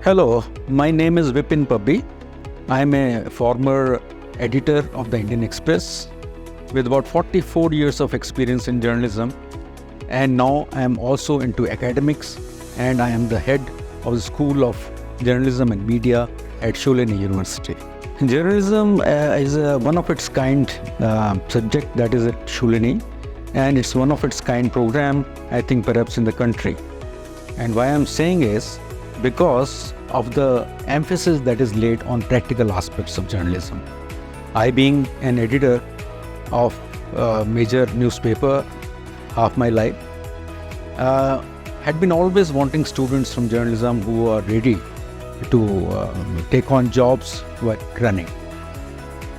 Hello, my name is Vipin Pubby. I am a former editor of the Indian Express with about 44 years of experience in journalism, and now I am also into academics, and I am the head of the School of Journalism and Media at Shoolini University. Journalism is one of its kind subject that is at Shoolini, and it's one of its kind program, I think perhaps in the country. And why I'm saying is because of the emphasis that is laid on practical aspects of journalism. I, being an editor of a major newspaper half my life, had been always wanting students from journalism who are ready to take on jobs while running.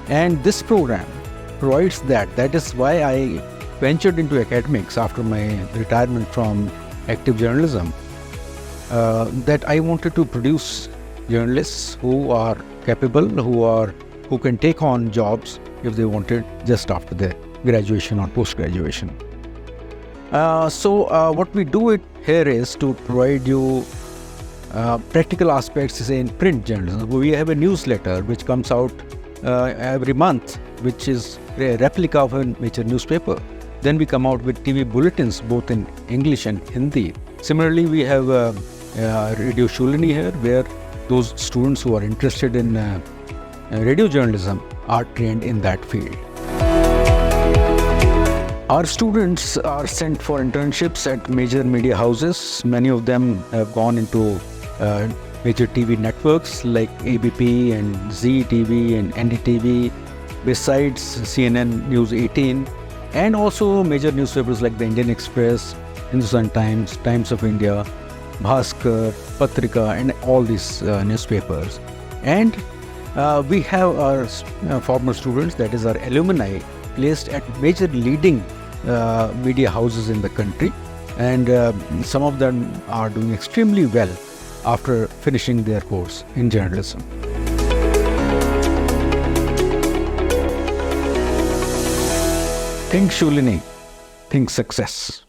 And this program provides that. That is why I ventured into academics after my retirement from active journalism. That I wanted to produce journalists who are capable, who can take on jobs if they wanted just after their graduation or post-graduation. So what we do here is to provide you practical aspects, say in print journalism. We have a newsletter which comes out every month, which is a replica of a major newspaper. Then we come out with TV bulletins, both in English and Hindi. Similarly, we have Radio Shoolini here, where those students who are interested in radio journalism are trained in that field. Our students are sent for internships at major media houses. Many of them have gone into major TV networks like ABP and Zee TV and NDTV, besides CNN News 18, and also major newspapers like the Indian Express, Hindustan Times, Times of India, Bhaskar, Patrika, and all these newspapers. And we have our former students, that is our alumni, placed at major leading media houses in the country, and some of them are doing extremely well after finishing their course in journalism. Think Shoolini, think success.